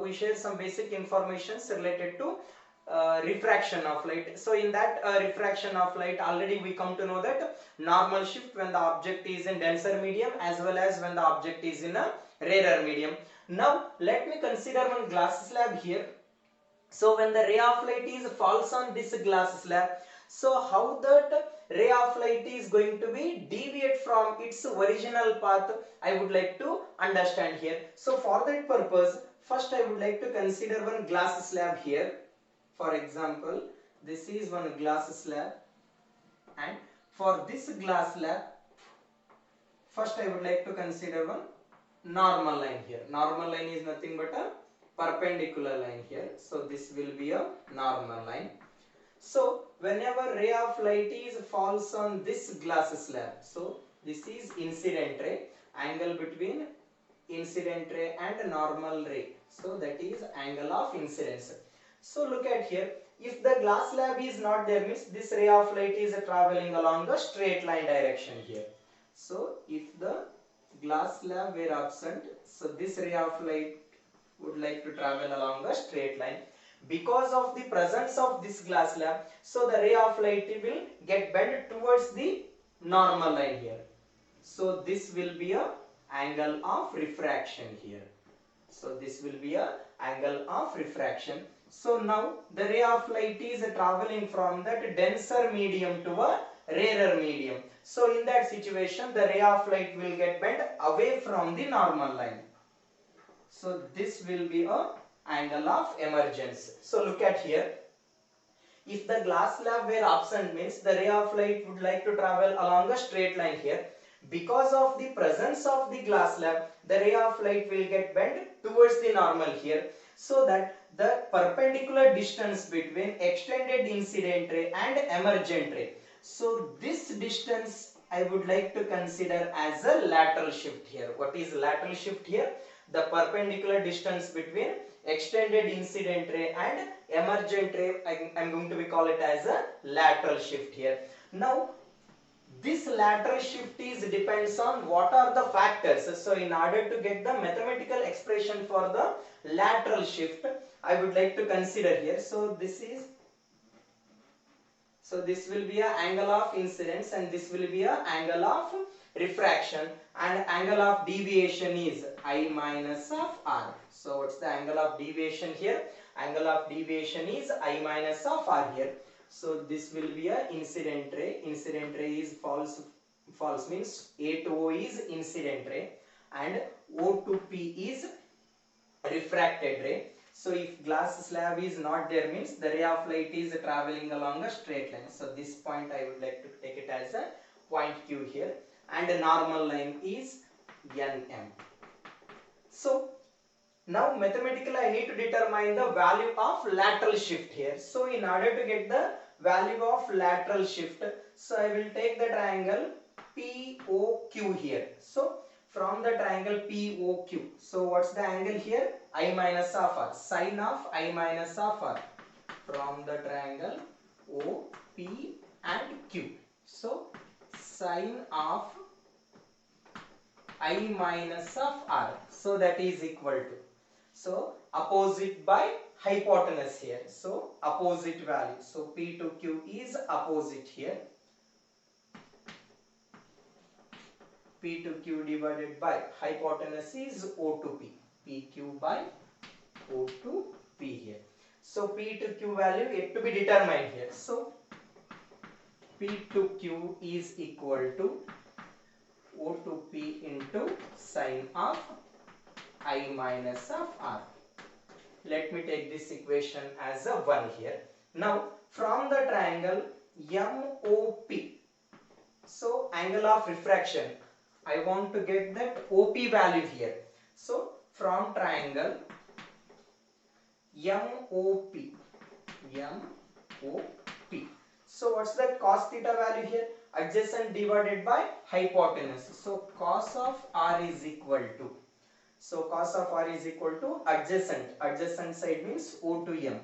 we share some basic informations related to refraction of light. So in that refraction of light, already we come to know that normal shift when the object is in denser medium as well as when the object is in a rarer medium. Now let me consider one glass slab here. So when the ray of light is falls on this glass slab, so how that ray of light is going to be deviate from its original path, I would like to understand here. So for that purpose, first I would like to consider one glass slab here. For example, this is one glass slab, and for this glass slab, first I would like to consider one normal line here. Normal line is nothing but a perpendicular line here. So this will be a normal line. So whenever ray of light is falls on this glass slab, so this is incident ray, angle between incident ray and normal ray. So that is angle of incidence. So look at here, if the glass slab is not there, means this ray of light is traveling along a straight line direction here. So if the glass slab were absent, so this ray of light would like to travel along a straight line. Because of the presence of this glass slab, so the ray of light will get bent towards the normal line here. So this will be a angle of refraction here. So this will be a angle of refraction. So now the ray of light is traveling from that denser medium to a rarer medium. So in that situation, the ray of light will get bent away from the normal line. So this will be a angle of emergence. So look at here. If the glass slab were absent, means the ray of light would like to travel along a straight line here. Because of the presence of the glass slab, the ray of light will get bent towards the normal here, so that the perpendicular distance between extended incident ray and emergent ray, so this distance I would like to consider as a lateral shift here. What is lateral shift here? The perpendicular distance between extended incident ray and emergent ray, I am going to call it as a lateral shift here. Now this lateral shift is depends on what are the factors. So in order to get the mathematical expression for the lateral shift, I would like to consider here. So this will be an angle of incidence, and this will be an angle of refraction, and angle of deviation is I minus of R. So what's the angle of deviation here? Angle of deviation is I minus of R here. So this will be a incident ray. Incident ray is false. False means A to O is incident ray and O to P is refracted ray. So if glass slab is not there, means the ray of light is traveling along a straight line. So this point I would like to take it as a point Q here, and a normal line is NM. So now mathematically I need to determine the value of lateral shift here. So in order to get the value of lateral shift, so I will take the triangle POQ here. So from the triangle POQ, so what's the angle here? I minus of R, sine of I minus of R from the triangle OP and Q. So sine of I minus of R, so that is equal to, so opposite by hypotenuse here, so opposite value. So P to Q is opposite here. P to Q divided by hypotenuse is O to P. PQ by O to P here. So P to Q value yet to be determined here. So P to Q is equal to O to P into sine of I minus of R. Let me take this equation as a 1 here. Now from the triangle MOP, so angle of refraction, I want to get that OP value here. So from triangle MOP, so what's that cos theta value here? Adjacent divided by hypotenuse. So cos of R is equal to, so cos of R is equal to adjacent. Adjacent side means O to M.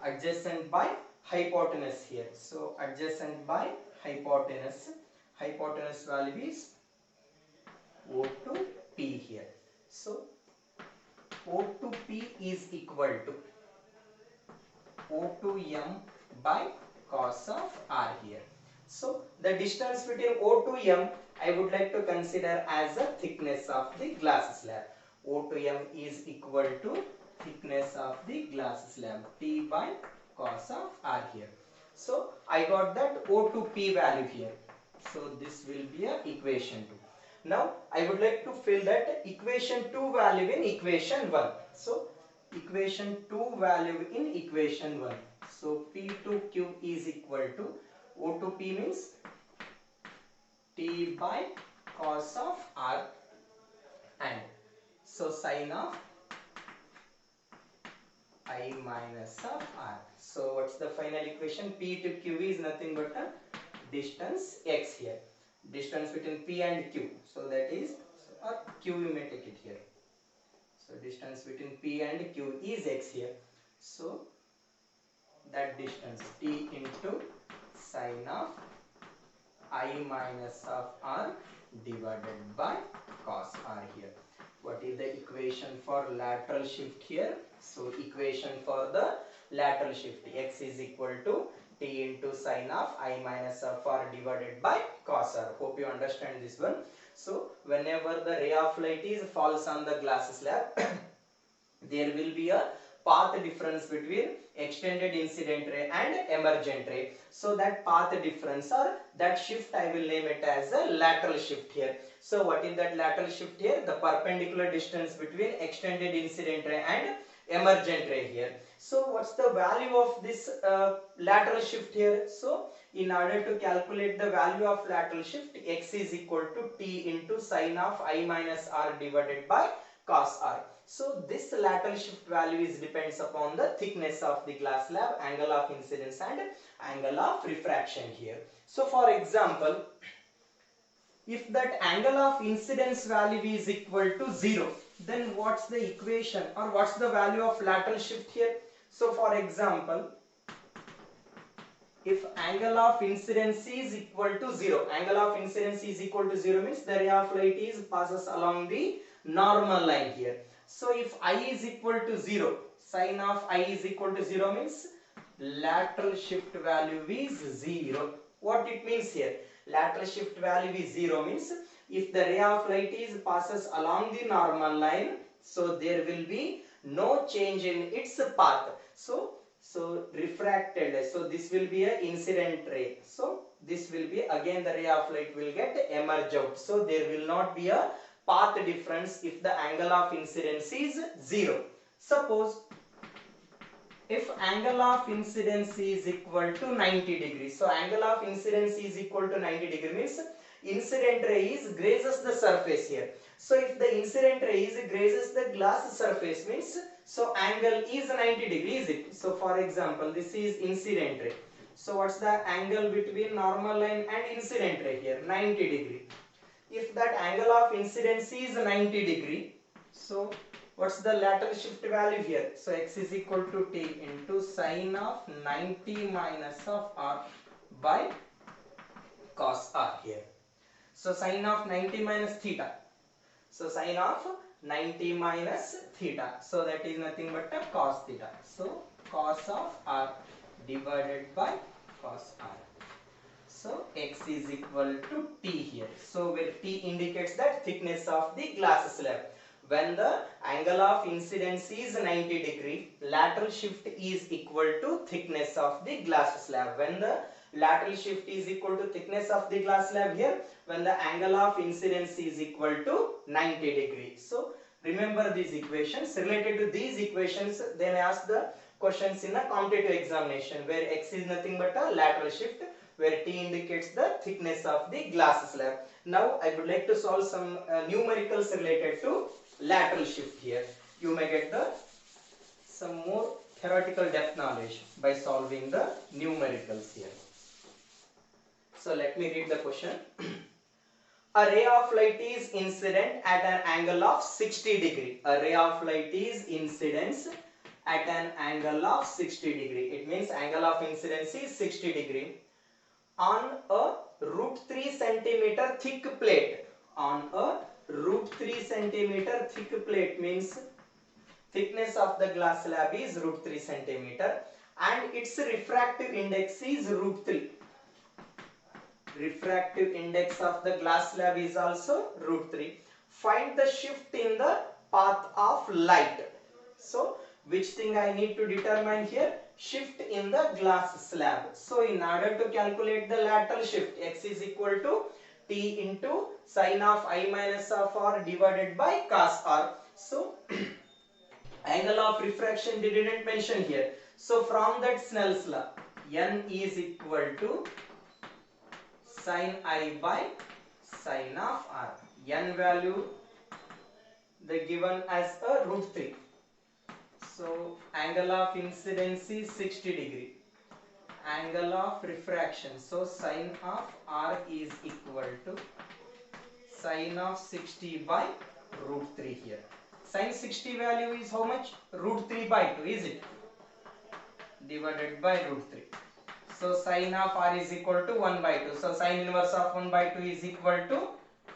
Adjacent by hypotenuse here. So adjacent by hypotenuse. Hypotenuse value is O to P here. So O to P is equal to O to M by cos of R here. So the distance between O to M I would like to consider as the thickness of the glass slab. O to M is equal to thickness of the glass slab T by cos of R here. So I got that O to P value here. So this will be a equation 2. Now I would like to fill that equation 2 value in equation 1. So equation 2 value in equation 1. So P to Q is equal to O to P means T by cos of R, and so sin of I minus of R. So what's the final equation? P to Q is nothing but a distance x here. Distance between P and Q. So that is, or Q you may take it here. So distance between P and Q is x here. So that distance T into sin of I minus of R divided by cos R here. What is the equation for lateral shift here? So equation for the lateral shift, x is equal to T into sin of I minus of R divided by cos R. Hope you understand this one. So whenever the ray of light falls on the glass slab, there will be a path difference between extended incident ray and emergent ray. So that path difference or that shift I will name it as a lateral shift here. So what is that lateral shift here? The perpendicular distance between extended incident ray and emergent ray here. So what's the value of this lateral shift here? So in order to calculate the value of lateral shift, x is equal to T into sin of I minus R divided by cos R. So this lateral shift value is depends upon the thickness of the glass slab, angle of incidence and angle of refraction here. So for example, if that angle of incidence value is equal to 0, then what's the equation or what's the value of lateral shift here? So for example, if angle of incidence is equal to 0, angle of incidence is equal to 0 means the ray of light is passes along the normal line here. So if I is equal to 0, sin of I is equal to 0 means lateral shift value is 0. What it means here? Lateral shift value is 0 means if the ray of light is passes along the normal line, so there will be no change in its path. So refracted, so this will be a incident ray. So this will be again the ray of light will get emerge out. So there will not be a path difference if the angle of incidence is 0. Suppose if angle of incidence is equal to 90 degrees. So angle of incidence is equal to 90 degrees means incident ray is grazes the surface here. So if the incident ray is grazes the glass surface means so angle is 90 degrees, is it? So for example, this is incident ray. So what's the angle between normal line and incident ray here? 90 degree. If that angle of incidence is 90 degree, so what's the lateral shift value here? So x is equal to T into sin of 90 minus of R by cos R here. So sin of 90 minus theta. So sin of 90 minus theta. So that is nothing but a cos theta. So cos of R divided by cos R. So x is equal to T here. So where T indicates that thickness of the glass slab. When the angle of incidence is 90 degree, lateral shift is equal to thickness of the glass slab. When the lateral shift is equal to thickness of the glass slab here, when the angle of incidence is equal to 90 degree. So remember these equations. Related to these equations, then ask the questions in a competitive examination where x is nothing but a lateral shift, where T indicates the thickness of the glass slab. Now I would like to solve some numericals related to lateral shift here. You may get some more theoretical depth knowledge by solving the numericals here. So let me read the question. A ray of light is incident at an angle of 60 degree. A ray of light is incidence at an angle of 60 degree. It means angle of incidence is 60 degree on a √3 centimeter thick plate. On a √3 centimeter thick plate means Thickness of the glass slab is root 3 centimeter and its refractive index is root 3. Refractive index of the glass slab is also root 3. Find the shift in the path of light. So which thing I need to determine here? Shift in the glass slab. So in order to calculate the lateral shift, x is equal to t into sine of I minus of r divided by cos r. So angle of refraction they didn't mention here. So from that Snell's law, n is equal to sine I by sine of r. N value they given as a root 3. So angle of incidence is 60 degree. Angle of refraction, so sine of r is equal to sine of 60 by root 3 here. Sine 60 value is how much? Root 3 by 2, is it? Divided by root 3. So sine of r is equal to 1 by 2. So sine inverse of 1 by 2 is equal to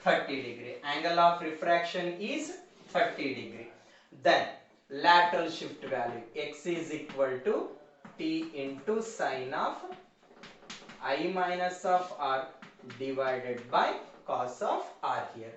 30 degree. Angle of refraction is 30 degree. Then lateral shift value, x is equal to t into sine of I minus of r divided by cos of r here.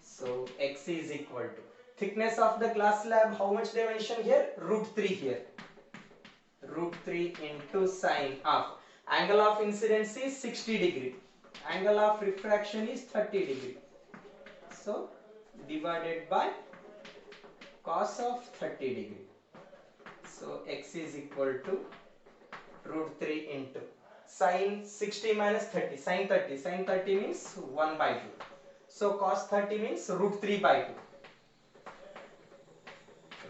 So x is equal to thickness of the glass slab, how much they mention here? Root 3 here. Root 3 into sine of angle of incidence is 60 degree. Angle of refraction is 30 degree. So divided by cos of 30 degree. So x is equal to root 3 into sine 60 minus 30. Sine 30. Sine 30 means 1 by 2. So cos 30 means root 3 by 2.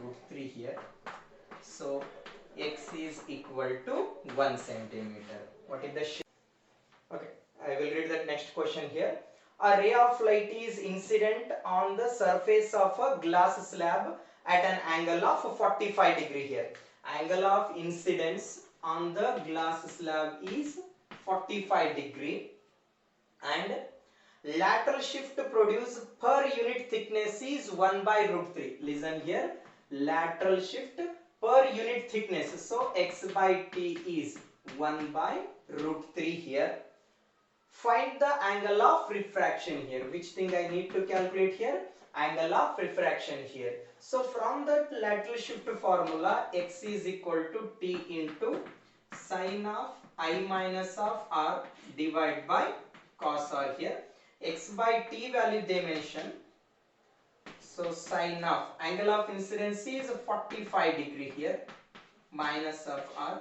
Root 3 here. So x is equal to 1 centimeter. What is the shape? Okay, I will read that next question here. A ray of light is incident on the surface of a glass slab at an angle of 45 degree here. Angle of incidence on the glass slab is 45 degree and lateral shift produced per unit thickness is 1 by root 3. Listen here, lateral shift per unit thickness. So x by t is 1 by root 3 here. Find the angle of refraction here. Which thing I need to calculate here? Angle of refraction here. So from the lateral shift formula, x is equal to t into sine of I minus of r divided by cos r here. X by t value they mention. So sine of angle of incidence is 45 degree here minus of r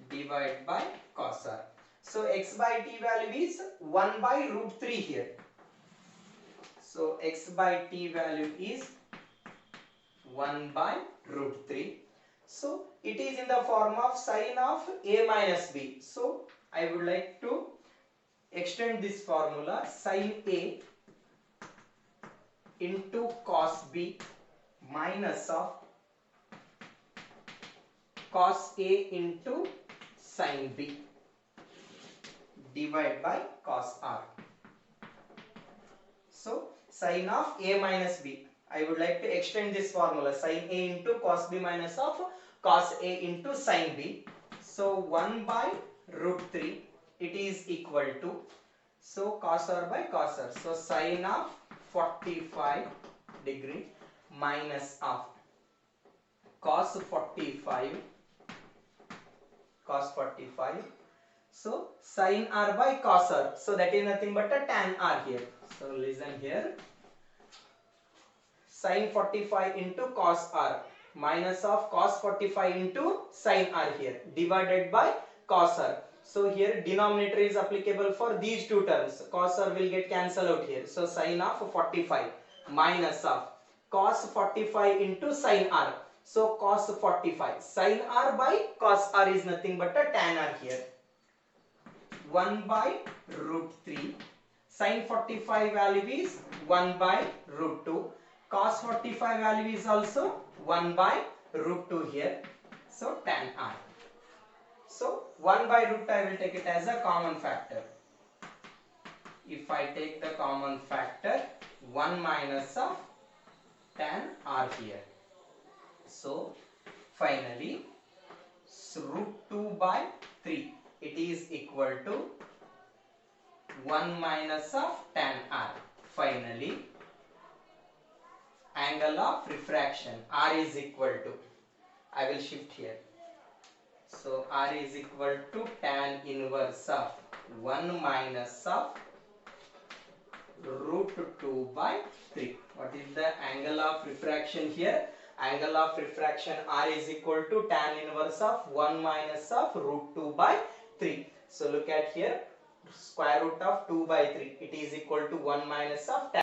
divided by cos r. So x by t value is 1 by root 3 here. So x by t value is 1 by root 3. So it is in the form of sine of a minus b. So I would like to extend this formula, sine a into cos b minus of cos a into sine b divided by cos r. So sine of a minus b, I would like to extend this formula, sine a into cos b minus of cos a into sine b. So 1 by root 3 it is equal to, so cos r by cos r. So sine of 45 degree minus of cos 45. So sine r by cos r. So that is nothing but a tan r here. So listen here. Sine 45 into cos r minus of cos 45 into sine r here divided by cos r. So here denominator is applicable for these two terms. Cos r will get cancelled out here. So sine of 45 minus of cos 45 into sine r. So cos 45. Sine r by cos r is nothing but a tan r here. 1 by root 3. Sine 45 value is 1 by root 2. Cos 45 value is also 1 by root 2 here. So tan r. So 1 by root I will take it as a common factor. If I take the common factor, 1 minus of tan r here. So finally root 2 by 3, it is equal to 1 minus of tan r. Finally angle of refraction r is equal to, I will shift here. So r is equal to tan inverse of 1 minus of root 2 by 3. What is the angle of refraction here? Angle of refraction r is equal to tan inverse of 1 minus of root 2 by 3. So look at here, square root of 2 by 3, it is equal to 1 minus of tan